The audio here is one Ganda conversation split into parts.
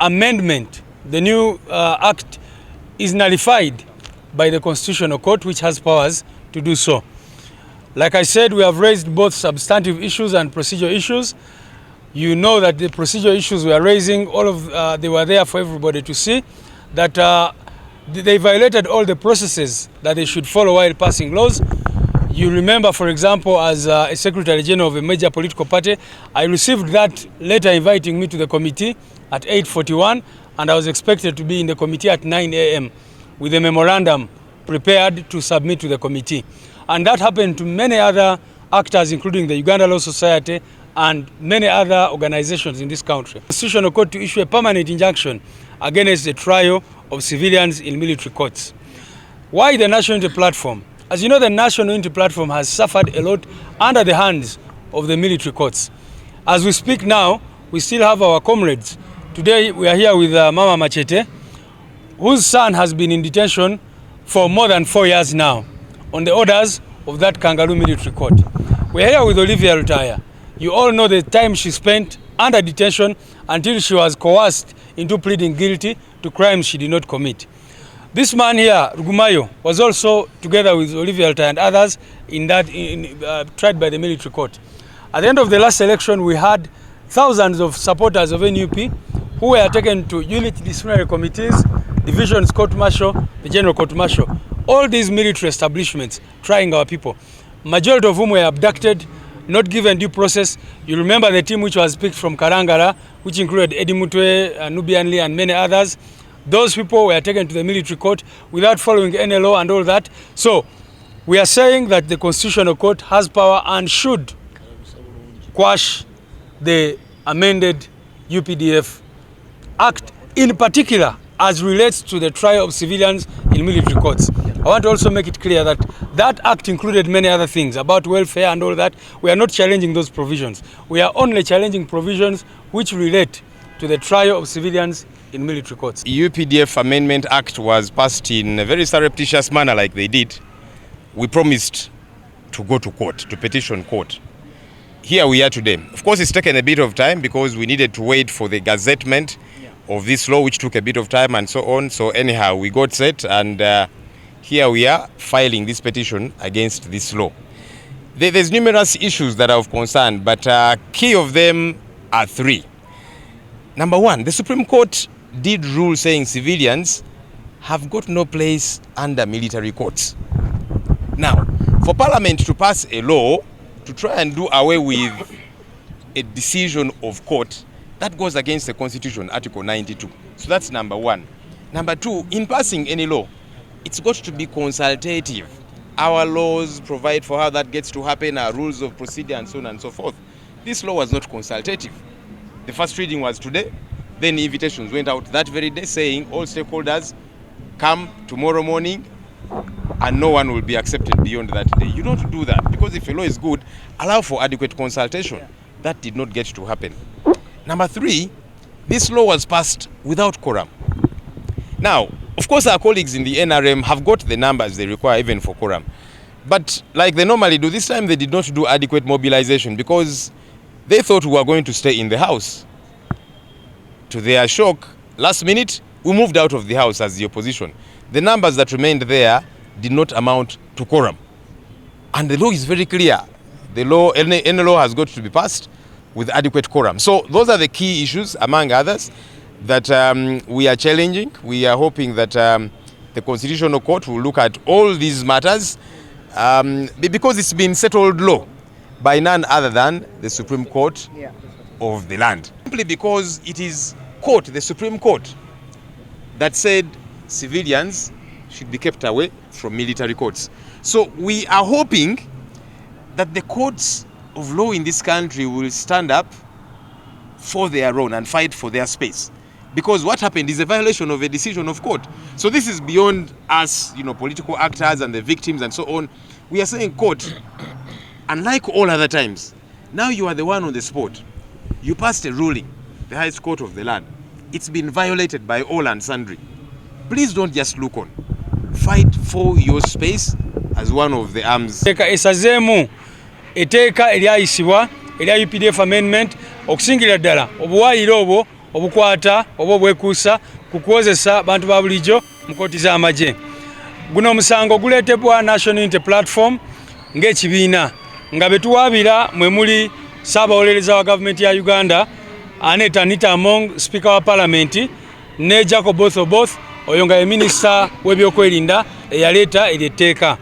amendment, the new act, is nullified by the Constitutional Court, which has powers to do so. Like I said, we have raised both substantive issues and procedural issues. You know that the procedural issues we are raising, they were there for everybody to see, that they violated all the processes that they should follow while passing laws. You remember, for example, as a Secretary General of a major political party, I received that letter inviting me to the committee at 8:41, and I was expected to be in the committee at 9 a.m. with a memorandum prepared to submit to the committee. And that happened to many other actors, including the Uganda Law Society and many other organizations in this country. The Constitutional Court to issue a permanent injunction against the trial of civilians in military courts. Why the National Unity Platform? As you know, the National Unity Platform has suffered a lot under the hands of the military courts. As we speak now, we still have our comrades. Today we are here with Mama Machete, whose son has been in detention for more than 4 years now on the orders of that kangaroo military court. We are here with Olivia Rutaya. You all know the time she spent under detention until she was coerced into pleading guilty to crimes she did not commit. This man here, Rugumayo, was also together with Olivia Rutaya and others tried by the military court. At the end of the last election, we had thousands of supporters of NUP who were taken to unit disciplinary committees, divisions court-martial, the general court-martial. All these military establishments trying our people, majority of whom were abducted, not given due process. You remember the team which was picked from Karangara, which included Eddie Mutwe, Nubian Lee, and many others. Those people were taken to the military court without following any law and all that. So we are saying that the Constitutional Court has power and should quash the amended UPDF Act, in particular as relates to the trial of civilians in military courts. I want to also make it clear that that act included many other things about welfare and all that. We are not challenging those provisions. We are only challenging provisions which relate to the trial of civilians in military courts. UPDF Amendment Act was passed in a very surreptitious manner like they did. We promised to go to court, to petition court. Here we are today. Of course, it's taken a bit of time because we needed to wait for the gazettement of this law, which took a bit of time and so on. So anyhow, we got set and here we are filing this petition against this law. There's numerous issues that are of concern, but key of them are three. Number one, the Supreme Court did rule saying civilians have got no place under military courts. Now, for Parliament to pass a law to try and do away with a decision of court, that goes against the Constitution, Article 92. So that's number one. Number two, in passing any law, it's got to be consultative. Our laws provide for how that gets to happen, our rules of procedure and so on and so forth. This law was not consultative. The first reading was today, then invitations went out that very day saying all stakeholders come tomorrow morning and no one will be accepted beyond that day. You don't do that because if a law is good, allow for adequate consultation. That did not get to happen. Number three, this law was passed without quorum. Now, of course, our colleagues in the NRM have got the numbers they require even for quorum. But like they normally do, this time they did not do adequate mobilization because they thought we were going to stay in the house. To their shock, last minute, we moved out of the house as the opposition. The numbers that remained there did not amount to quorum. And the law is very clear. The law, any law has got to be passed with adequate quorum. So those are the key issues, among others, that we are challenging. We are hoping that the Constitutional Court will look at all these matters because it's been settled law by none other than the Supreme Court of the land. Simply because it is court, the Supreme Court, that said civilians should be kept away from military courts. So we are hoping that the courts of law in this country will stand up for their own and fight for their space. Because what happened is a violation of a decision of court. So this is beyond us, political actors and the victims and so on. We are saying court, unlike all other times, now you are the one on the spot. You passed a ruling, the highest court of the land. It's been violated by all and sundry. Please don't just look on. Fight for your space as one of the arms. Eteeka eryayisibwa erya UPDF amendment okusingira ddala obuwaayiro obwo obukwata oba obwekuusa ku kukozesa bantu ba bulijjo mu kooti z'amagye. Guno omusango guleetebwa National Unity Platform ng'ekibiina nga betuwaabira mwe muli Ssaabawolereza wa gavumenti ya Uganda Anita Among, Speaker wa Parliament, ne Jacob Oboth oyo nga ye Minisita w'ebyokwerinda eyaleeta eryetteeka.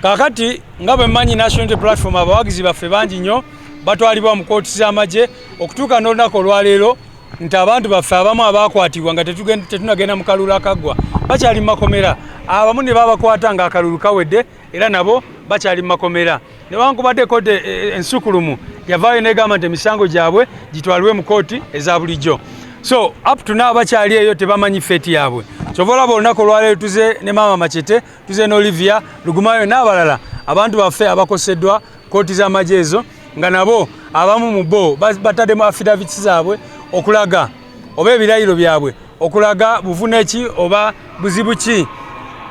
Kakati nga bwe mmanyi National Unity Platform abawagizi baffe bangi nnyo batwalibwa mu kooti z'amagye okutuuka n'olunaku olwaleero nti abantu baffe abamu abaakwatibwa nga tetunagenda mu kalulu akaggwa bakyali mu makomera, abamu ne babakwata nga akalulu kawedde era nabo bakyali mu makomera. Newankubadde kooti ensukulumu yavaayo negamba nti emisango gyabwe gitwalibwe mu kooti eza bulijjo. So up to now bakyali eyo tebamanyi feeti yaabwe. Kyova olaba olunaku olwaleero tuze ne Maama Machete, tuze ne Olivia Lugumayo n'abalala abantu baffe abakoseddwa kooti z'amagye ezo nga nabo abamu mu bo bataddemu affidavits zaabwe okulaga oba ebirayiro byabwe okulaga buvune ki oba buzibu ki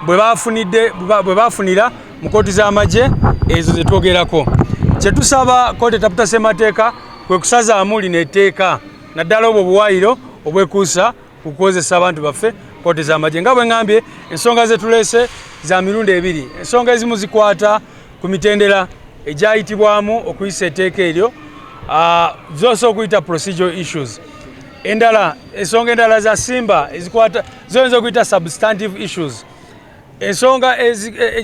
bwe bafunira mu kooti z'amagye ezo ze twogerako. Kye tusaba kooti etaputa ssemateeka kwe kusazaamu lino etteeka naddala obwo obuwaayiro obwekuusa ku kukozesa abantu baffe kooti z'amagye. Nga bwe ngambye ensonga ze tuleese za mirundi ebiri. Ensonga ezimu zikwata ku mitendera egyayitibwamu okuyisa etteeka eryo, zose okuyita procedural issues. Ensonga endala za simba ezikwata zoyinza okuyita substantive issues. Ensonga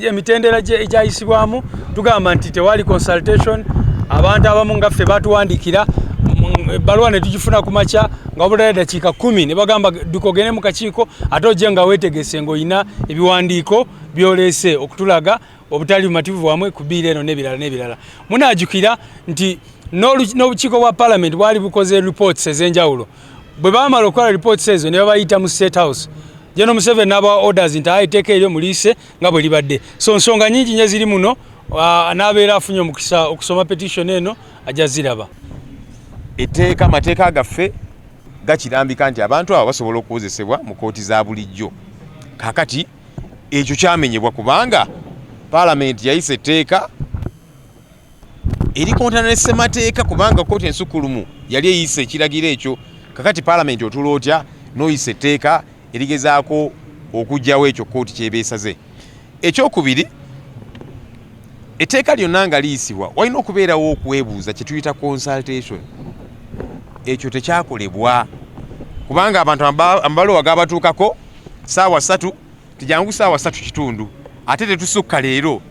emitendera egyayisibwamu tugamba nti tewali consultation, abantu abamu nga ffe batuwandikira ebbaluwa ne tugifuna ku makya nga obulala eddakiika 10 ne bagamba dukogene mu kakiiko ate ojje nga weetegese ng'olina ebiwandiiko byoleese okutulaga obutali bumativu bwamwe ku biira eno n'ebirala. Munaajukira nti n'obukiiko bwa Parliament bwali bukoze reports ez'enjawulo. Bwe baamala okukola reports ezo ne babayita mu State House, General Museveni n'abawa orders nti etteeka eryo muliise nga bwe libadde. So nsonga nnyingi nnyo ziri muno, n'abeera afunye omukisa okusoma petition eno ajja ziraba. Etteeka amateeka gaffe gakirambika nti abantu abo basobola okukozesebwa mu kooti za bulijjo. Kakati ekyo kyamenyebwa kubanga Parliament yayise etteeka erikontana ne ssemateeka kubanga kooti ensukulumu yali eyise ekiragiro ekyo. Kakati Parliament otula otya n'oyise etteeka erigezaako okugyawo ekyo kooti kyebeesaze. Ekyokubiri, etteeka lyonna nga liyisibwa walina okubeerawo okwebuuza kye tuyita consultation. Ekyo tekyakolebwa kubanga abantu amabalowa gabatuukako ssaawa 3 tijangu ssaawa 3 kitundu ate tetusukka leero.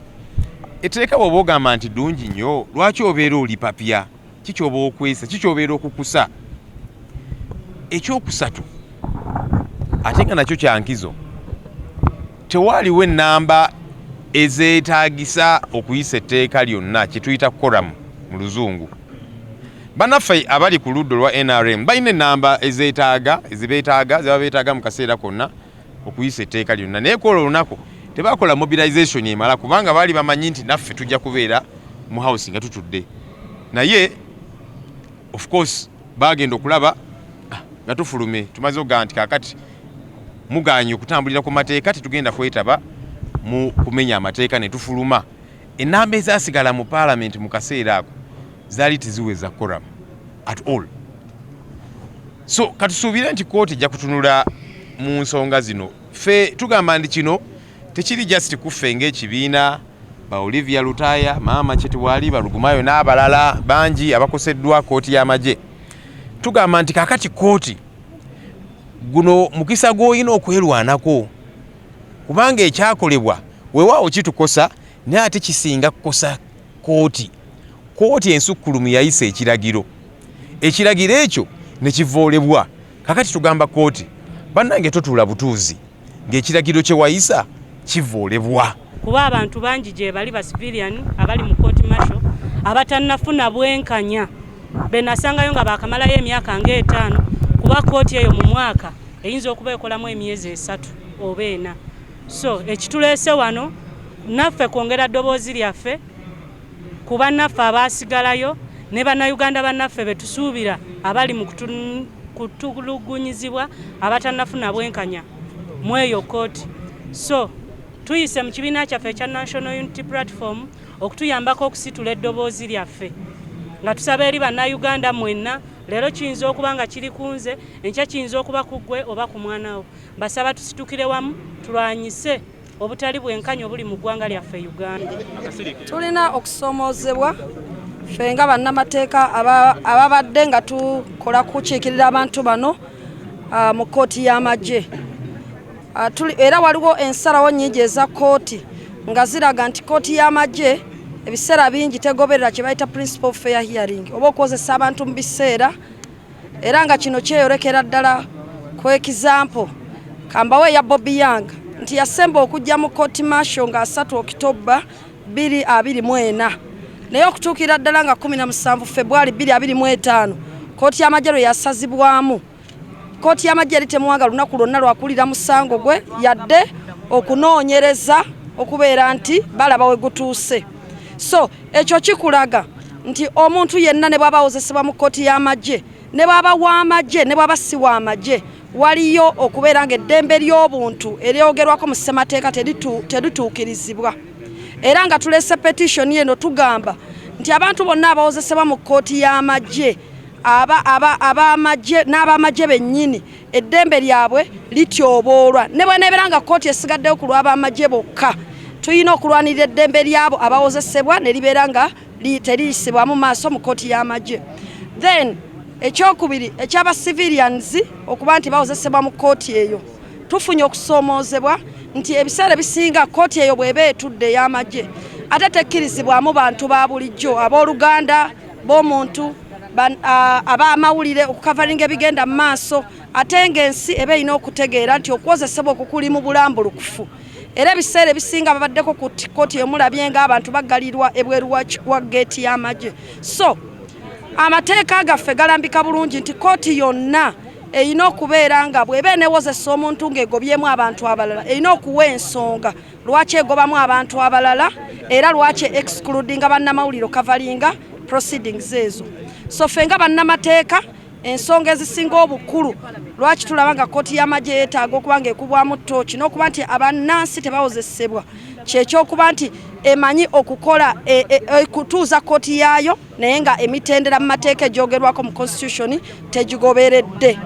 Etteeka bw'oba ogamba nti ddungi nnyo, lwaki obeera oli papya? Kikyoba okwesa, kikyobeera okukusa. Ekyokusatu ate nga nakyo kyankizo, tewaaliwo ennamba ezeetaagisa okuyisa etteeka lyonna kye tuyita quorum mu luzungu. Bannaffe abali ku ludda olwa NRM balina ennamba ezibeetaaga zebabeetaaga mu kaseera konna okuyisa etteeka lyonna, naye ku olwo olunaku tebakola mobilization emala kubanga baali bamanyi nti naffe tujja kubeera mu house nga tutudde. Naye of course bagenda okulaba nga tufulume tumaze okugaa nti kaakati muganye okutambulira ku mateeka tetugenda kwetaba mu kumenya amateeka ne tufuluma. Ennamba ezaasigala mu Parliament mu kaseera ako zaali teziweza quorum at all. So katusuubire nti kooti ejja kutunula mu nsonga zino. Ffe tugamba nti kino tekiri just kuffe ng'ekibiina ba Olivia Lutaya, Maama Machete wali Balugumayo n'abalala bangi abakoseddwa kooti y'amagye. Tugamba nti kakati kooti guno mukisa gw'olina okwerwanako kubanga ekyakolebwa weewaawo kitukosa naye ate kisinga kukosa kooti. Kooti ensukulumu yayisa ekiragiro ekyo ne kivoolebwa. Kakati tugamba kooti bannange totuula butuuzi ng'ekiragiro kye wayisa kivoolebwa. Kuba abantu bangi gye bali ba civilian abali mu kooti martial abatannafuna bwenkanya benasangayo nga bakamalayo emyaka nga 5 kuba kooti eyo mu mwaka eyinza okuba ekolamu emyezi 3 oba 4. So ekituleese wano naffe kwongera ddoboozi lyaffe kuba naffe abaasigalayo ne bannayuganda bannaffe betusuubira abali mu kutulugunyizibwa abatannafuna bwenkanya mu eyo kooti. So tuyise mu kibiina kyaffe ekya National Unity Platform okutuyambako okusitula eddoboozi lyaffe nga tusaba eri bannayuganda mwenna Lero kiyinza okuba nga kiri kunze, enkya kiyinza okuba ku ggwe oba ku mwana wo. Mbasaba tusitukire wamu tulwanyise obutali bwenkanya obuli mu ggwanga lyaffe Uganda. Tulina okusomoozebwa ffe nga bannamateeka ababadde nga tukola kukiikirira abantu bano mu kkooti y'amagye. Era waliwo ensalawo nnyingi eza kkooti nga ziraga nti kkooti y'amagye ebiseera bingi tegoberera kye bayita principle of fair hearing oba okukozesa abantu mu biseera, era nga kino kyeyolekera ddala ku example kambawe ya Bobby Yang nti yasemba okujja mu kkooti martial nga 3 Oktoba 2024 naye okutuukira ddala nga 17 February 2025 kkooti y'amagye lwe yasazibwamu. Kkooti y'amagye yali temuwanga lunaku lwonna lwakulira musango gwe yadde okunoonyereza okubeera nti balaba we gutuuse. So ekyo kikulaga nti omuntu yenna ne bw'aba awozesebwa mu kkooti y'amagye ne bw'aba w'amagye ne bw'aba si w'amagye waliyo okubeera ng'eddembe ly'obuntu eryogerwako mu ssemateeka terituukirizibwa. Era nga tulese petition eno tugamba nti abantu bonna abawozesebwa mu kkooti y'amagye ab'amagye n'ab'amagye bennyini eddembe lyabwe lityoboolwa ne bwenebeera nga kkooti esigaddeyo ku lw'ab'amagye bokka. Tuyina okulwanirira eddembe lyabo abawozesebwa ne libeera nga teriyisibwa mu maaso mu kkooti y'amagye. Then ekyokubiri ekyaba civilians okuba nti bawozesebwa mu kkooti eyo tufunye okusoomoozebwa nti ebiseera bisinga kkooti eyo bw'eba etudde ey'amagye ate tekkirizibwamu bantu ba bulijjo abooluganda b'omuntu ab'amawulire okukavaringa ebigenda mu maaso ate ng'ensi eba erina okutegeera nti okuwozesebwa okukuli mu bulambulukufu. Era ebiseera ebisinga babaddeko ku kkooti emulabye ng'abantu baggalirwa ebweru wa geeti y'amagye. So amateeka gaffe galambika bulungi nti kkooti yonna erina okubeera nga bw'eba eneewozesa omuntu ng'egobyemu abantu abalala erina okuwa ensonga lwaki egobamu abantu abalala era lwaki excludinga bannamawulire okavalinga proceedings ezo. So ffe nga bannamateeka ensonga ezisinga obukulu lwaki tulaba nga kkooti y'amagye yeetaaga okuba ng'ekubwamu ttooki n'okuba nti abannansi tebawozesebwa kyekyokuba nti emanyi okukola kutuuza kkooti yaayo naye nga emitendera mu mateeka egyogerwako mu constitution tegigoberedde.